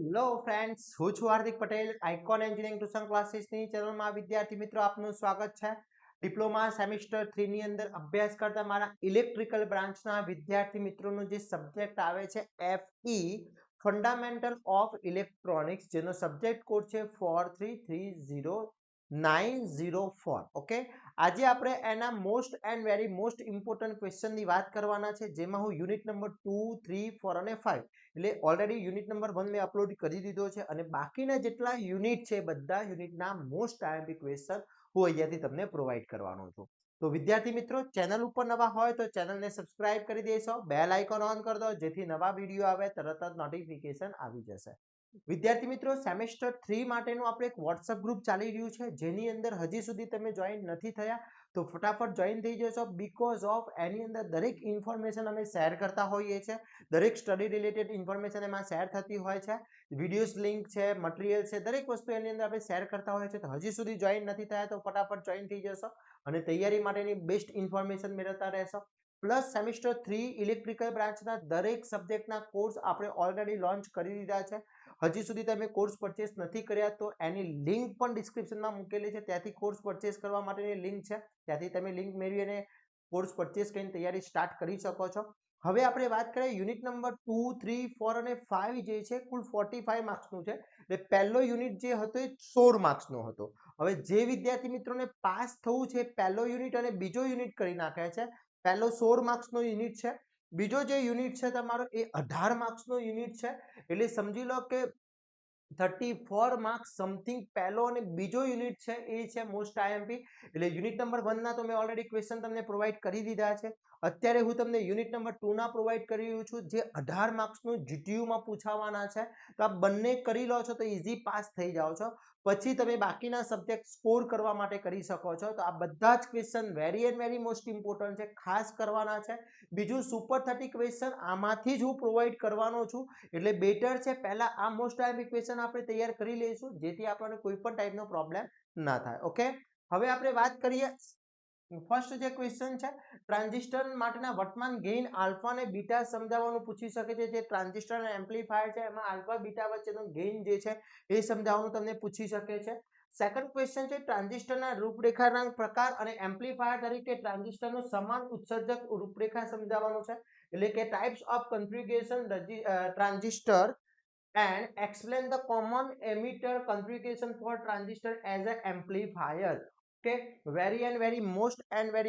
Hello friends, હું છું Hardik Patel. Icon engineering tuition ક્લાસીસની ચેનલમાં વિદ્યાર્થી મિત્રો આપનું સ્વાગત છે. ડિપ્લોમા સેમિસ્ટર 3 ની અંદર અભ્યાસ કરતા મારા ઇલેક્ટ્રિકલ બ્રાન્ચના વિદ્યાર્થી મિત્રોનો જે સબ્જેક્ટ આવે છે FE ફંડામેન્ટલ ઓફ ઇલેક્ટ્રોનિક્સ, જેનો સબ્જેક્ટ કોડ છે 43309004. ઓકે, આજે આપણે એના most and very most important ક્વેશ્ચનની વાત કરવાના છે, જેમાં હું યુનિટ નંબર 2, 3, 4 અને 5 એટલે ઓલરેડી યુનિટ નંબર 1 મેં અપલોડ કરી દીધો છે અને બાકીના જેટલા યુનિટ છે બધા યુનિટના મોસ્ટ આઈએમપી ક્વેશ્ચન હું અહીંયાથી તમને પ્રોવાઈડ કરવાનો છું. તો વિદ્યાર્થી મિત્રો, ચેનલ ઉપર નવા હોય તો ચેનલને સબસ્ક્રાઇબ કરી દેશો, બેલ આઇકોન ઓન કરી દો જેથી નવા વિડીયો આવે તરત જ નોટિફિકેશન આવી જશે. વિદ્યાર્થી મિત્રો, સેમેસ્ટર 3 માટેનું આપણે એક વોટ્સઅપ ગ્રુપ ચાલી રહ્યું છે, જેની અંદર હજી સુધી તમે જોઈન નથી થયા તો ફટાફટ જોઈન થઈ જશો. બીકોઝ ઓફ એની અંદર દરેક ઇન્ફોર્મેશન અમે શેર કરતા હોઈએ છીએ, દરેક સ્ટડી રિલેટેડ ઇન્ફોર્મેશન એમાં શેર થતી હોય છે, વિડીયોઝ લિંક છે, મટીરિયલ છે, દરેક વસ્તુ એની અંદર આપણે શેર કરતા હોય છે. તો હજી સુધી જોઈન નથી થયા તો ફટાફટ જોઈન થઈ જશો અને તૈયારી માટેની બેસ્ટ ઇન્ફોર્મેશન મેળવતા રહેશો. પ્લસ સેમિસ્ટર 3 ઇલેક્ટ્રિકલ બ્રાન્ચના દરેક સબ્જેક્ટના કોર્સ આપણે ઓલરેડી લોન્ચ કરી દીધા છે. હજી સુધી તમે કોર્સ પરચેસ નથી કર્યા તો એની લિંક પણ ડિસ્ક્રિપ્શનમાં મૂકેલી છે, ત્યાંથી કોર્સ પરચેસ કરવા માટેની લિંક છે, ત્યાંથી તમે લિંક મેળવી અને કોર્સ પરચેસ કરીને તૈયારી સ્ટાર્ટ કરી શકો છો. હવે આપણે વાત કરીએ યુનિટ નંબર 2, 3, 4 અને 5 જે છે કુલ 45 માર્ક્સનું છે. એટલે પહેલો યુનિટ જે હતો એ 16 માર્ક્સનો હતો. હવે જે વિદ્યાર્થી મિત્રોને પાસ થવું છે પહેલો યુનિટ અને બીજો યુનિટ કરી નાખે છે. પહેલો 16 માર્ક્સનો યુનિટ છે, બીજો જે યુનિટ છે તમારો એ 18 માર્ક્સનો યુનિટ છે. એટલે સમજી લો કે 34 માર્ક્સ સમથિંગ પહેલો અને બીજો યુનિટ છે એ છે મોસ્ટ આઈએમપી. એટલે યુનિટ નંબર 1 ના તો મેં ઓલરેડી ક્વેશ્ચન તમને પ્રોવાઈડ કરી દીધા છે. અત્યારે હું તમને યુનિટ નંબર 2 ના પ્રોવાઈડ કરી રહ્યો છું, જે 18 માર્ક્સનું જીટીયુમાં પૂછાવાના છે. તો આ બંને કરી લો છો તો ઈઝી પાસ થઈ જાઓ છો. પછી તમે બાકીના સબ્જેક્ટ સ્કોર કરવા માટે કરી શકો છો. તો આ બધા જ question very and very most important છે, ખાસ કરવાના છે. બીજું સુપર 30 ક્વેશ્ચન આમાંથી જ હું પ્રોવાઈડ કરવાનો છું, એટલે બેટર છે પહેલા આ મોસ્ટ આઈએમપી ક્વેશ્ચન આપણે તૈયાર કરી લઈશું, જેથી આપણને કોઈ પણ ટાઈપનો પ્રોબ્લેમ ના થાય. ઓકે, હવે આપણે વાત કરીએ. ફર્સ્ટ જે ક્વેશ્ચન છે, ટ્રાન્ઝિસ્ટર માટેના વર્તમાન ગેઇન આલ્ફા અને બીટા સમજાવવાનું પૂછી શકે છે. જે ટ્રાન્ઝિસ્ટર અને એમ્પ્લીફાયર છે એમાં આલ્ફા બીટા વચ્ચેનો ગેઇન જે છે એ સમજાવવાનું તમને પૂછી શકે છે. સેકન્ડ ક્વેશ્ચન છે, ટ્રાન્ઝિસ્ટરના રૂપરેખાના પ્રકાર અને એમ્પ્લીફાયર તરીકે ટ્રાન્ઝિસ્ટરનો સમાન ઉત્સર્જક રૂપરેખા સમજાવવાનું છે. એટલે કે types of configuration transistor and explain the common emitter configuration for transistor as an amplifier. Okay, very and very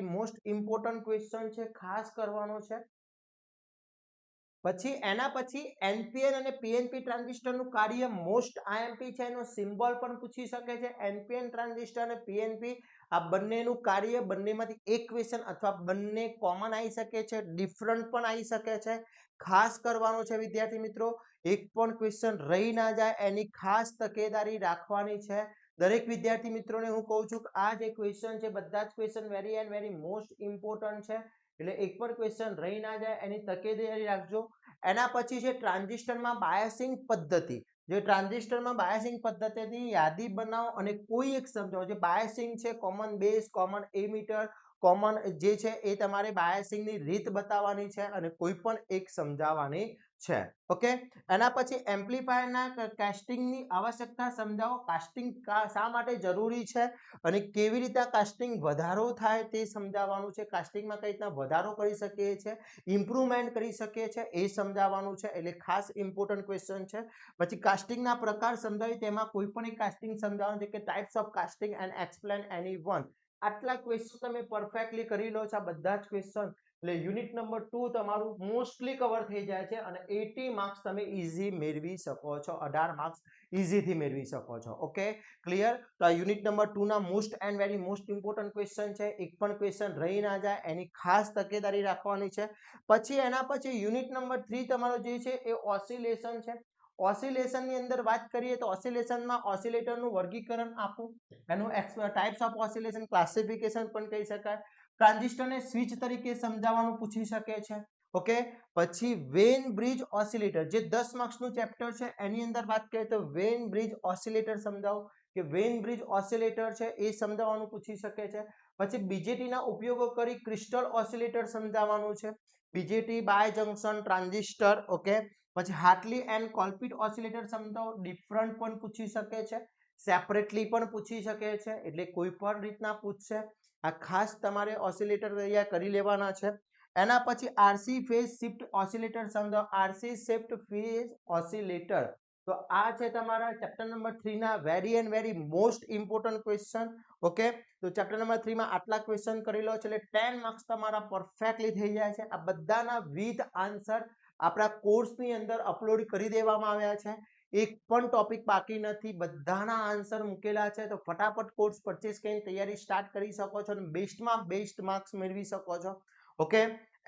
most important question છે, ખાસ કરવાનો છે. પછી એના પછી એનપીએન અને પીએનપી ટ્રાન્ઝિસ્ટરનું કાર્ય મોસ્ટ આઈએમપી છે, એનો સિમ્બોલ પણ પૂછી શકે છે. એનપીએન ટ્રાન્ઝિસ્ટર અને પીએનપી આ બંનેનું કાર્ય, બંનેમાંથી એક ક્વેશ્ચન અથવા બંને કોમન આવી શકે છે, ડિફરન્ટ પણ આવી શકે છે. ખાસ કરવાનો છે વિદ્યાર્થી મિત્રો, એક પણ ક્વેશ્ચન રહી ના જાય એની ખાસ તકેદારી રાખવાની છે. દરેક વિદ્યાર્થી મિત્રોને હું કહું છું કે આ જે ક્વેશ્ચન છે બધા જ question very and very most important છે, એટલે એક પણ ક્વેશ્ચન રહી ના જાય એની તકેદારી રાખજો. એના પછી છે ટ્રાન્ઝિસ્ટરમાં બાયસિંગ પદ્ધતિ. જે ટ્રાન્ઝિસ્ટરમાં બાયસિંગ પદ્ધતિની યાદી બનાવો અને કોઈ એક સમજાવો. જે બાયસિંગ છે, common base, common emitter, common જે છે એ તમારે બાયસિંગની રીત બતાવવાની છે અને કોઈ પણ એક સમજાવવાની છે. ઓકે, એના પછી એમ્પ્લીફાયરના કાસ્ટિંગની આવશ્યકતા સમજાવો. કાસ્ટિંગ શા માટે જરૂરી છે અને કેવી રીતે કાસ્ટિંગ વધારો થાય તે સમજાવવાનું છે. કાસ્ટિંગમાં કઈ રીતના વધારો કરી શકીએ છીએ, ઇમ્પ્રુવમેન્ટ કરી શકીએ છીએ એ સમજાવવાનું છે, એટલે ખાસ ઇમ્પોર્ટન્ટ ક્વેશ્ચન છે. પછી કાસ્ટિંગના પ્રકાર સમજાવી, તેમાં કોઈ પણ એક કાસ્ટિંગ સમજાવવાનું છે કે types of casting and explain any one. આટલા ક્વેશ્ચન તમે પરફેક્ટલી કરી લો છો, આ બધા જ ક્વેશ્ચન. એટલે યુનિટ નંબર 2 તમારું મોસ્ટલી કવર થઈ જાય છે અને 80 માર્ક્સ તમે ઈઝી મેળવી શકો છો, 18 માર્ક્સ ઈઝીથી મેળવી શકો છો. Okay, clear? તો આ યુનિટ નંબર 2 ના most and very most important question છે, એક પણ ક્વેશ્ચન રહી ના જાય એની ખાસ તકેદારી રાખવાની છે. પછી એના પછી યુનિટ નંબર 3 તમારો જે છે એ ઓસિલેશન છે. ઓસિલેશનની અંદર વાત કરીએ તો ઓસિલેશનમાં ઓસિલેટરનું વર્ગીકરણ આપો, એનું ટાઈપ્સ ઓફ ઓસિલેશન ક્લાસિફિકેશન પણ કહી શકાય. ટ્રાન્ઝિસ્ટરને સ્વિચ તરીકે સમજાવવાનું પૂછી શકે છે. ઓકે, પછી વેન બ્રિજ ઓસિલેટર, જે 10 માર્ક્સનું ચેપ્ટર છે એની અંદર વાત કરીએ તો વેન બ્રિજ ઓસિલેટર સમજાવો, કે વેન બ્રિજ ઓસિલેટર છે એ સમજાવવાનું પૂછી શકે છે. પછી બીજેટીના ઉપયોગો કરી ક્રિસ્ટલ ઓસિલેટર સમજાવવાનું છે. BJT bi junction transistor. Okay, પછી હાર્ટલી એન્ડ કોલપિટ ઓસિલેટર સમજાવો, ડિફરન્ટ પણ પૂછી શકે છે, સેપરેટલી પણ પૂછી શકે છે, એટલે કોઈ પણ રીતના પૂછશે. આ ખાસ તમારે ઓસિલેટર તૈયાર કરી લેવાના છે. એના પછી આરસી ફેઝ શિફ્ટ ઓસિલેટર સમજાવો, આરસી શિફ્ટ ફેઝ ઓસિલેટર. તો આ છે તમારા ચેપ્ટર નંબર 3 ના very and very most important question. Okay, તો ચેપ્ટર નંબર 3 માં આટલા ક્વેશ્ચન કરી લો છો એટલે 10 માર્ક્સ તમારા પરફેક્ટલી થઈ જાય છે. આ બધાના વિથ આન્સર આપણા કોર્સની અંદર અપલોડ કરી દેવામાં આવ્યા છે. એક પણ ટોપિક બાકી નથી, બધાના આન્સર મૂકેલા છે. તો ફટાફટ કોર્સ પરચેસ કરીને તૈયારી સ્ટાર્ટ કરી શકો છો અને બેસ્ટમાં બેસ્ટ માર્ક્સ મેળવી શકો છો. ઓકે,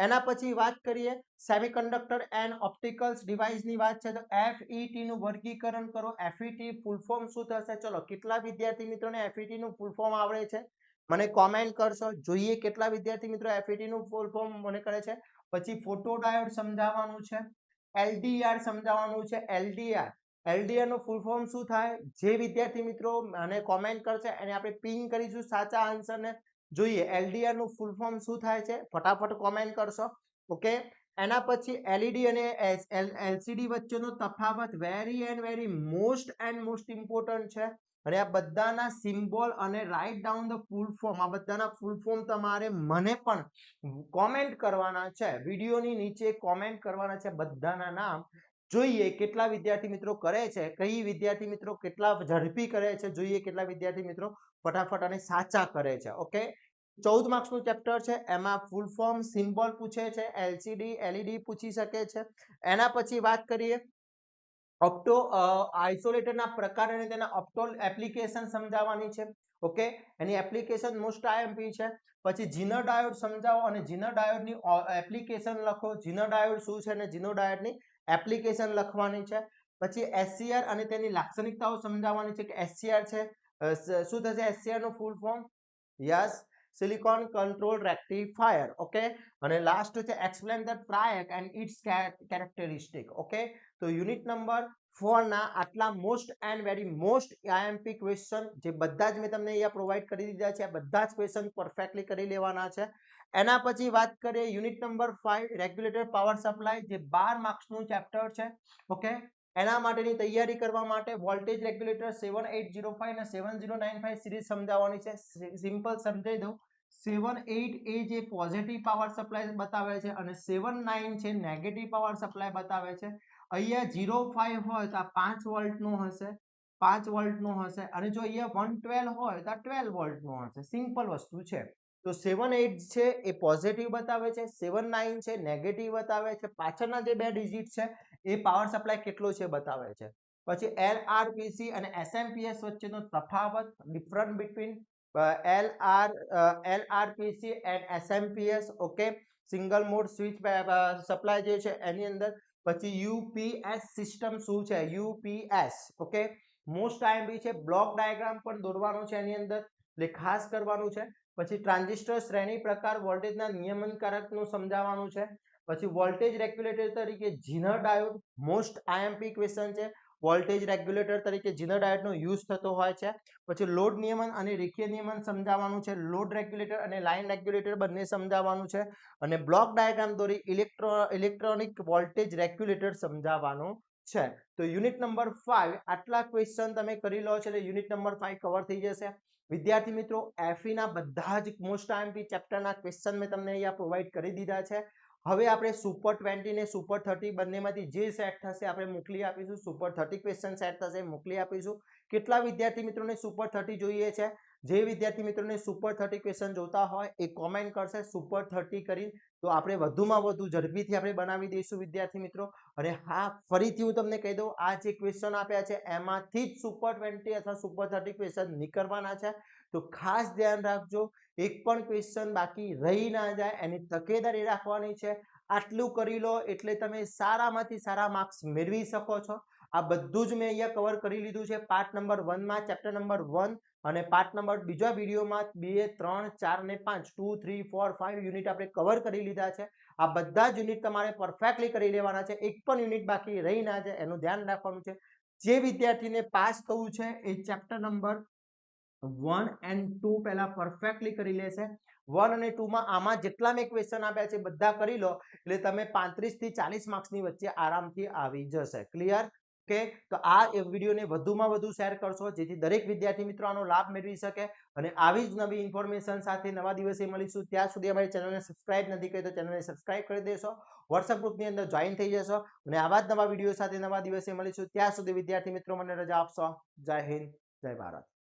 એના પછી વાત કરીએ સેમિકન્ડક્ટર એન્ડ ઓપ્ટિકલ્સ ડિવાઇસની વાત છે. તો FET નું વર્ગીકરણ કરો. FET ફૂલ ફોર્મ શું થશે? ચલો, કેટલા વિદ્યાર્થી મિત્રોને FET નું ફૂલ ફોર્મ આવડે છે? મને કોમેન્ટ કરશો. જોઈએ કેટલા વિદ્યાર્થી મિત્રો FET નું ફૂલ ફોર્મ મને કરે છે. પછી ફોટોડાયોડ સમજાવવાનું છે, LDR સમજાવવાનું છે. LDR નું ફૂલ ફોર્મ શું થાય? જે વિદ્યાર્થી મિત્રો મને કોમેન્ટ કરશે એને આપણે પિન કરીશું સાચા આન્સરને. જોઈએ LDR નું ફૂલ ફોર્મ શું થાય છે, ફટાફટ કોમેન્ટ કરશો. ઓકે, એના પછી LED અને LCD વચ્ચેનો તફાવત very and very most important છે. અને આ બધાના સિમ્બોલ અને write down the full form, આ બધાના ફૂલ ફોર્મ તમારે મને પણ કોમેન્ટ કરવાના છે. વિડીયોની નીચે કોમેન્ટ કરવાના છે બધાના નામ. જોઈએ કેટલા વિદ્યાર્થી મિત્રો કરે છે, કઈ વિદ્યાર્થી મિત્રો કેટલા ઝડપી કરે છે, જોઈએ કેટલા વિદ્યાર્થી મિત્રો ફટાફટ અને સાચા કરે છે. ઓકે, 14 માર્ક્સનું ચેપ્ટર છે, એમાં ફૂલ ફોર્મ સિમ્બોલ પૂછે છે, LCD LED પૂછી શકે છે. એના પછી વાત કરીએ ઓપ્ટો આઇસોલેટરના પ્રકાર અને તેના ઓપ્ટો એપ્લિકેશન સમજાવવાની છે. ઓકે, એની એપ્લિકેશન મોસ્ટ આઈએમપી છે. પછી જીનર ડાયોડ સમજાવો અને જીનર ડાયોડની એપ્લિકેશન લખો. જીનર ડાયોડ શું છે અને જીનર ડાયોડની એપ્લિકેશન લખવાની છે. પછી SCR અને તેની લાક્ષણિકતાઓ સમજાવવાની છે કે SCR છે શું થશે SCR નું full form? Yes, silicon controlled rectifier. Okay, અને લાસ્ટ છે explain the triac and its characteristic. Okay, તો યુનિટ નંબર 4 ના આટલા most and very most IMP question જે બધા જ મેં તમને અહીંયા પ્રોવાઈડ કરી દીધા છે, આ બધા જ ક્વેશ્ચન પરફેક્ટલી કરી લેવાના છે. એના પછી વાત કરીએ unit number 5 regulator power supply, જે 12 માર્ક્સનું ચેપ્ટર છે. ઓકે, એના માટેની તૈયારી કરવા માટે વોલ્ટેજ રેગ્યુલેટર 7805 અને 7095 સિરીઝ સમજાવવાની છે. સિમ્પલ સમજાવી દઉં. 78 એ જે પોઝિટિવ પાવર સપ્લાય બતાવે છે અને 79 છે નેગેટિવ પાવર સપ્લાય બતાવે છે. અહીંયા 05 હોય તો આ 5 વોલ્ટનું હશે, 5 વોલ્ટનું હશે, અને જો અહીંયા 112 હોય તો આ 12 વોલ્ટનું હશે. સિમ્પલ વસ્તુ છે. તો 78 છે એ પોઝિટિવ બતાવે છે, 79 છે નેગેટિવ બતાવે છે. પાછળના જે બે ડિજિટ છે એ પાવર સપ્લાય કેટલો છે બતાવે છે. પછી LRPC અને SMPS વચ્ચેનો તફાવત, different between LRPC and SMPS. Okay, single mode switch supply જે છે એની અંદર. પછી UPS સિસ્ટમ શું છે? UPS. ઓકે, મોસ્ટ આઈએમપી છે. બ્લોક ડાયાગ્રામ પણ દોરવાનો છે એની અંદર, એટલે ખાસ કરવાનું છે. પછી ટ્રાન્ઝિસ્ટર શ્રેણી પ્રકાર વોલ્ટેજના નિયમનકારકનું સમજાવવાનું છે. પછી વોલ્ટેજ રેગ્યુલેટર તરીકે Zener diode, most IMP question છે. વોલ્ટેજ રેગ્યુલેટર તરીકે જીનર ડાયોડનો યુઝ થતો હોય છે. પછી લોડ નિયમન અને રેખીય નિયમન સમજાવવાનું છે. લોડ રેગ્યુલેટર અને લાઇન રેગ્યુલેટર બંને સમજાવવાનું છે. અને બ્લોક ડાયાગ્રામ દોરી ઇલેક્ટ્રોનિક વોલ્ટેજ રેગ્યુલેટર સમજાવવાનું છે. તો યુનિટ નંબર 5 આટલા ક્વેશ્ચન તમે કરી લો છો એટલે યુનિટ નંબર 5 કવર થઈ જશે. વિદ્યાર્થી મિત્રો, FE ના બધા જ મોસ્ટ આઈએમપી ચેપ્ટરના ક્વેશ્ચન મેં તમને અહીંયા પ્રોવાઈડ કરી દીધા છે. હવે આપણે સુપર 20 ને સુપર 30 બંનેમાંથી જે સેટ થશે આપણે મોકલી આપીશું. સુપર 30 ક્વેશ્ચન સેટ થશે મોકલી આપીશું. કેટલા વિદ્યાર્થી મિત્રોને સુપર 30 જોઈએ છે? જે વિદ્યાર્થી મિત્રોને સુપર 30 ક્વેશ્ચન જોતા હોય એ કોમેન્ટ કરશે સુપર 30 કરી, તો આપણે વધુમાં વધુ ઝડપીથી આપણે બનાવી દઈશું વિદ્યાર્થી મિત્રો. અને હા, ફરીથી હું તમને કહી દઉં, આ જે ક્વેશ્ચન આપ્યા છે એમાંથી જ સુપર 20 અથવા સુપર 30 ક્વેશ્ચન નીકળવાના છે. તો ખાસ ધ્યાન રાખજો, એક પણ ક્વેશ્ચન બાકી રહી ના જાય એની તકેદારી રાખવાની છે. આટલું કરી લો એટલે તમે સારામાંથી સારા માર્ક્સ મેળવી શકો છો. આ બધું જ મેં અહીંયા કવર કરી લીધું છે પાર્ટ નંબર 1 માં, ચેપ્ટર નંબર 1, અને પાર્ટ નંબર બીજા વિડીયોમાં 2, 3, 4 ને 5, 2, 3, 4, 5 યુનિટ આપણે કવર કરી લીધા છે. આ બધા જ યુનિટ તમારે પરફેક્ટલી કરી લેવાના છે. એક પણ યુનિટ બાકી રહી ના જાય એનું ધ્યાન રાખવાનું છે. જે વિદ્યાર્થીને પાસ થવું છે એ ચેપ્ટર નંબર 1 and 2 પહેલા પરફેક્ટલી કરી લેશે 1 અને 2 માં આમાં જેટલા મેં ક્વેશ્ચન આપ્યા છે બધા કરી લો એટલે તમે 35 થી 40 માર્ક્સની વચ્ચે આરામથી આવી જશે ક્લિયર કે તો આ વિડીયોને વધુમાં વધુ શેર કરશો જેથી દરેક વિદ્યાર્થી મિત્રો આનો લાભ મેળવી શકે અને આવી જ નવી ઇન્ફોર્મેશન સાથે નવા દિવસે મળીશું ત્યાં સુધી અમારી ચેનલને સબસ્ક્રાઇબ નથી કરી તો ચેનલને સબસ્ક્રાઇબ કરી દેશો વોટ્સએપ ગ્રુપની અંદર જોઈન થઈ જશો અને આવા જ નવા વિડીયો સાથે નવા દિવસે મળીશું ત્યાં સુધી વિદ્યાર્થી મિત્રો મને રજા આપશો જય હિન્દ જય ભારત